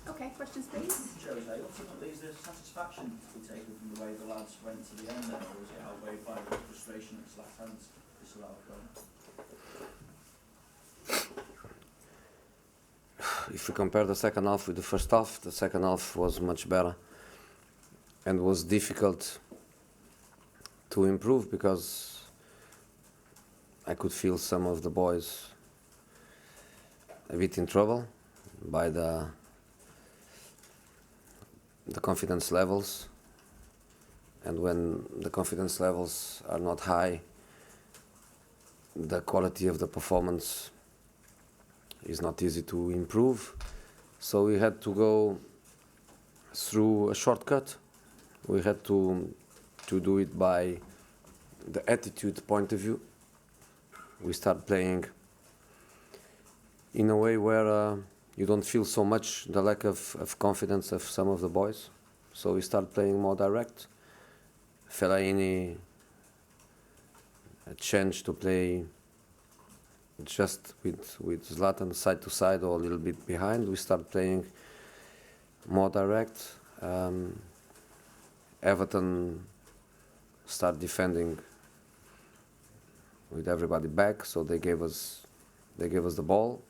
Okay, questions please? Jose, ultimately is there satisfaction to be taken from the way the lads went to the end there, or was it outweighed by the frustration at Zlatan's disallowed goal? If we compare the second half with the first half, the second half was much better and was difficult to improve because I could feel some of the boys a bit in trouble by the confidence levels, and when the confidence levels are not high, the quality of the performance is not easy to improve. So we had to go through a shortcut. We had to do it by the attitude point of view. We start playing in a way where you don't feel so much the lack of confidence of some of the boys. So we start playing more direct. Fellaini changed to play just with Zlatan side to side or a little bit behind. We start playing more direct. Everton start defending with everybody back, so they gave us the ball.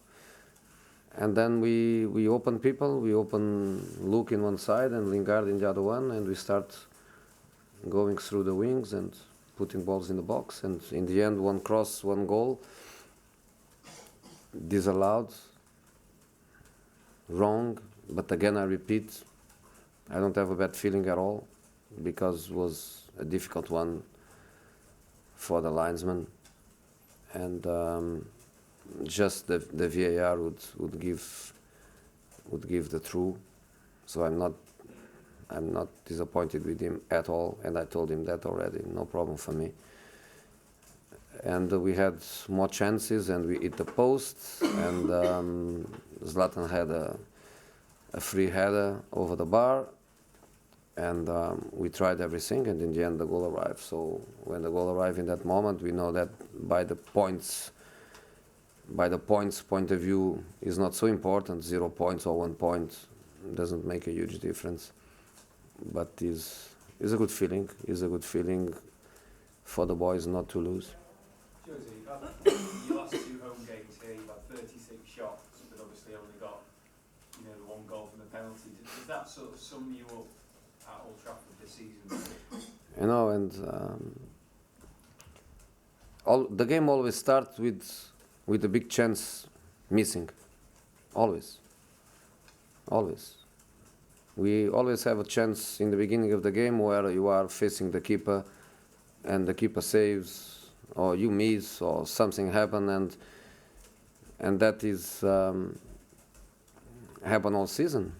And then we open people, we open Luke in one side and Lingard in the other one, and we start going through the wings and putting balls in the box. And in the end, one cross, one goal, disallowed, wrong. But again, I repeat, I don't have a bad feeling at all, because it was a difficult one for the linesman. And just the VAR would give the true. So I'm not disappointed with him at all, and I told him that already, no problem for me. And we had more chances, and we hit the post, and Zlatan had a free header over the bar, and we tried everything, and in the end the goal arrived. So when the goal arrived in that moment, we know that by the points point of view is not so important. 0 points or 1 point doesn't make a huge difference, but is a good feeling. Is a good feeling for the boys not to lose. Josie, you've had your last 2 home games here, you've had 36 shots, but obviously only got the 1 goal from the penalty. Does that sort of sum you up at Old Trafford this season? And the game always starts with a big chance missing. Always. We always have a chance in the beginning of the game where you are facing the keeper and the keeper saves, or you miss, or something happen, and that is happen all season.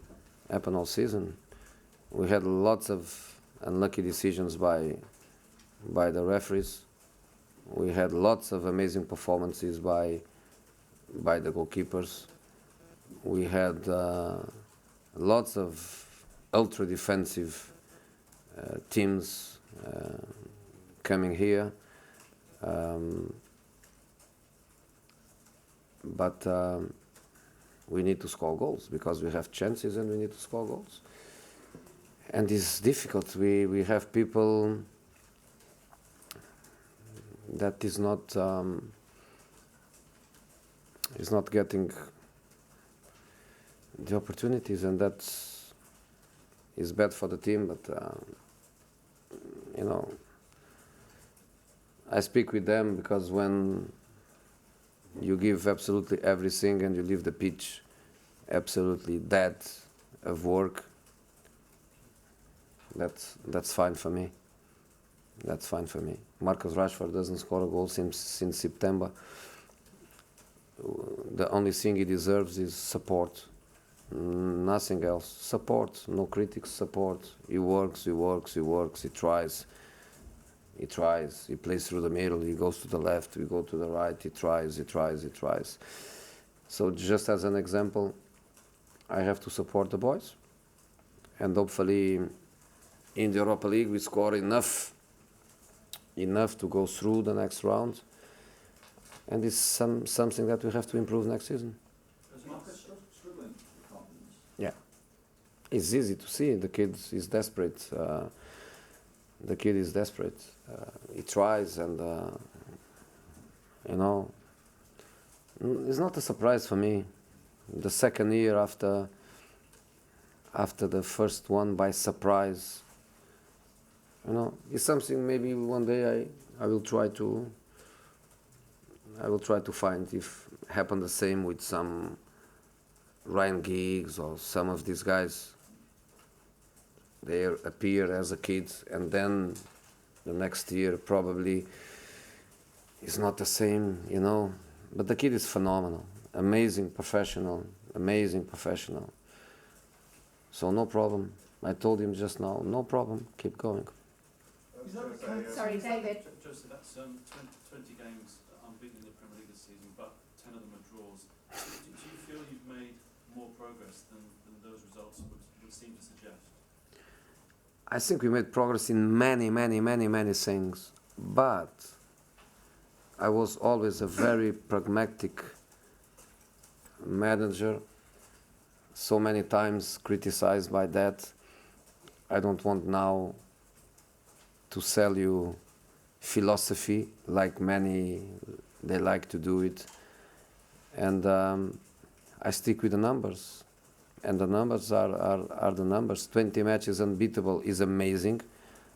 We had lots of unlucky decisions by the referees. We had lots of amazing performances by the goalkeepers. We had lots of ultra defensive teams coming here, but we need to score goals, because we have chances and we need to score goals. And it's difficult. We have people that is not getting the opportunities, and that is bad for the team. But I speak with them, because when you give absolutely everything and you leave the pitch absolutely dead of work, that's fine for me. That's fine for me. Marcus Rashford doesn't score a goal since September. The only thing he deserves is support. Nothing else. Support. No critics. Support. He works. He tries. He plays through the middle. He goes to the left. We go to the right. He tries. So just as an example, I have to support the boys. And hopefully in the Europa League we score enough to go through the next round, and it's something that we have to improve next season. Marcus, It's easy to see. The kid is desperate. The kid is desperate. He tries, and you know, it's not a surprise for me. The second year after the first one by surprise, you know, it's something maybe one day I will try to find if happen the same with some Ryan Giggs or some of these guys. They appear as a kid, and then the next year probably is not the same, you know. But the kid is phenomenal, amazing professional. So no problem. I told him just now, no problem, keep going. Sorry, David. Joseph, that's 20 games unbeaten in the Premier League this season, but 10 of them are draws. Do you feel you've made more progress than those results would seem to suggest? I think we made progress in many things, but I was always a very pragmatic manager, so many times criticized by that. I don't want now to sell you philosophy like many they like to do it, and I stick with the numbers, and the numbers are the numbers. 20 matches unbeatable is amazing.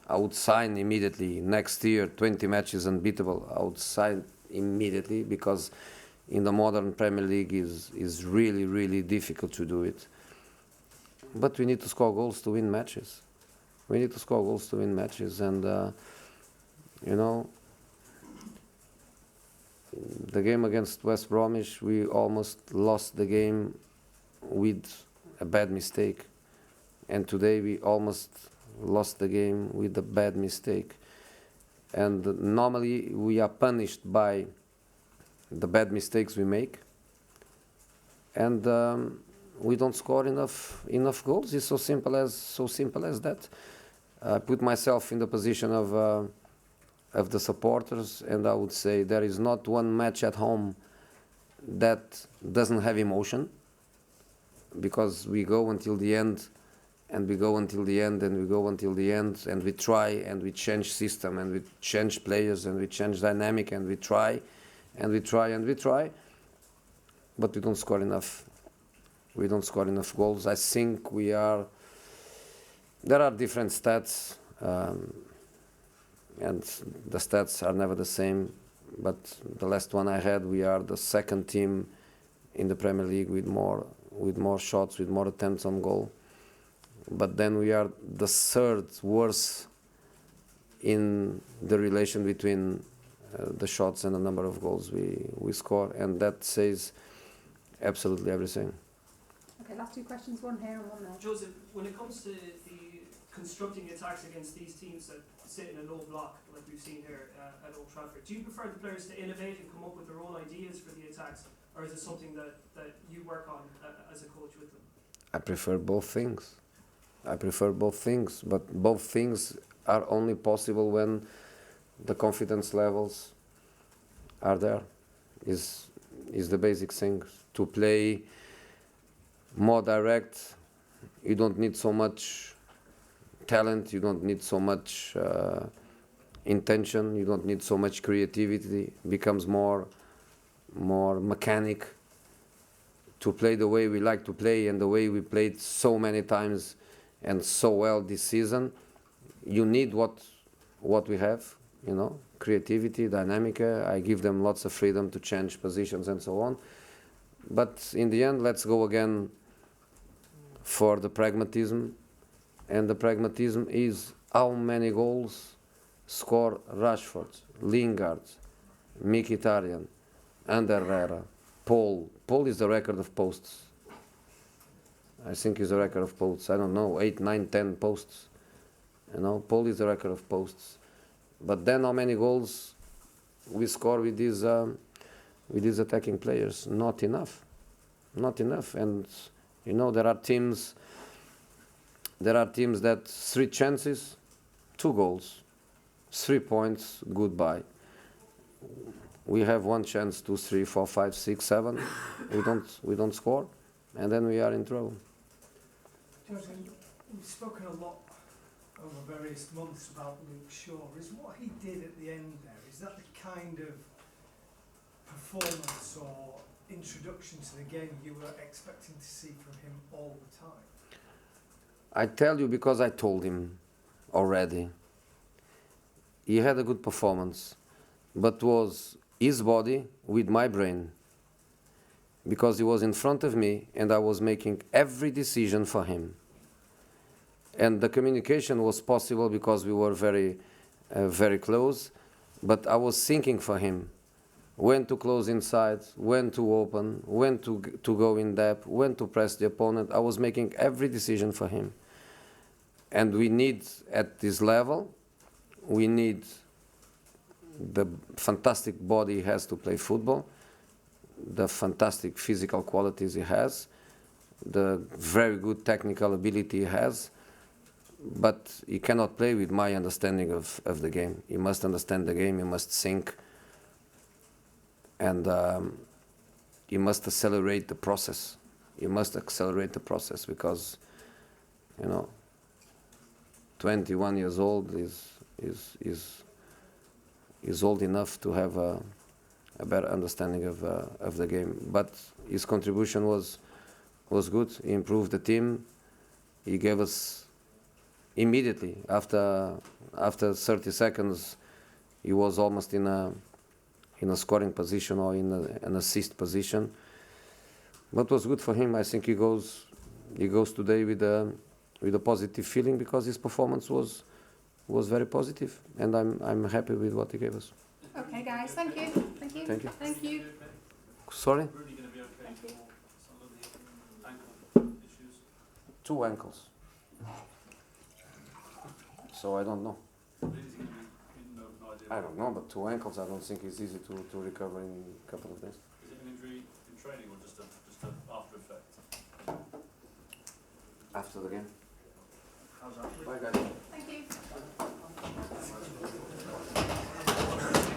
I would sign immediately next year. 20 matches unbeatable, I would sign immediately, because in the modern Premier League is really difficult to do it. But we need to score goals to win matches. And you know, the game against West Bromwich, we almost lost the game with a bad mistake, and today we almost lost the game with a bad mistake. And normally we are punished by the bad mistakes we make, and we don't score enough goals. It's so simple as that. I put myself in the position of the supporters, and I would say there is not one match at home that doesn't have emotion, because we go until the end, and we go until the end, and we go until the end, and we try, and we change system, and we change players, and we change dynamic, and we try, and we try, and we try, but we don't score enough. We don't score enough goals. I think we are. There are different stats, and the stats are never the same. But the last one I had, we are the second team in the Premier League with more shots, with more attempts on goal. But then we are the third worst in the relation between the shots and the number of goals we score, and that says absolutely everything. Okay, last two questions, one here and one there. Joseph, when it comes to the constructing attacks against these teams that sit in a low block, like we've seen here at Old Trafford, do you prefer the players to innovate and come up with their own ideas for the attacks, or is it something that you work on as a coach with them? I prefer both things. But both things are only possible when the confidence levels are there. Is the basic thing. To play more direct, you don't need so much talent, you don't need so much intention, you don't need so much creativity. It becomes more mechanic. To play the way we like to play, and the way we played so many times and so well this season, you need what we have, you know, creativity, dynamic. I give them lots of freedom to change positions and so on. But in the end, let's go again for the pragmatism. And the pragmatism is how many goals score Rashford, Lingard, Mkhitaryan, and Herrera, Paul. Paul is the record of posts. I think he's the record of posts. I don't know, 8, 9, 10 posts. You know, Paul is the record of posts. But then how many goals we score with these attacking players? Not enough. And you know, there are teams that 3 chances, 2 goals, 3 points, goodbye. We have 1 chance, 2, 3, 4, 5, 6, 7. We don't score, and then we are in trouble. Judging, we've spoken a lot over various months about Luke Shaw. Is what he did at the end there, is that the kind of performance or introduction to the game you were expecting to see from him all the time? I tell you because I told him already. He had a good performance, but was his body with my brain. Because he was in front of me and I was making every decision for him. And the communication was possible because we were very close, but I was thinking for him when to close inside, when to open, when to go in depth, when to press the opponent. I was making every decision for him. And we need, at this level, we need the fantastic body he has to play football, the fantastic physical qualities he has, the very good technical ability he has, but he cannot play with my understanding of the game. He must understand the game, he must think, and he must accelerate the process. He must accelerate the process because, 21 years old is old enough to have a better understanding of the game. But his contribution was good. He improved the team. He gave us immediately after 30 seconds. He was almost in a scoring position or in an assist position. But was good for him. I think he goes today with a positive feeling because his performance was very positive, and I'm happy with what he gave us. Okay, guys, thank you. Thank you. Thank you. Thank you. Sorry? Really going to be okay Thank you. for some of the ankle issues? 2 ankles. So I don't know. Really, is he going to be no idea? I don't know, but 2 ankles I don't think is easy to recover in a couple of days. Is it an injury in training or just a after effect? After the game. How's that? Bye guys.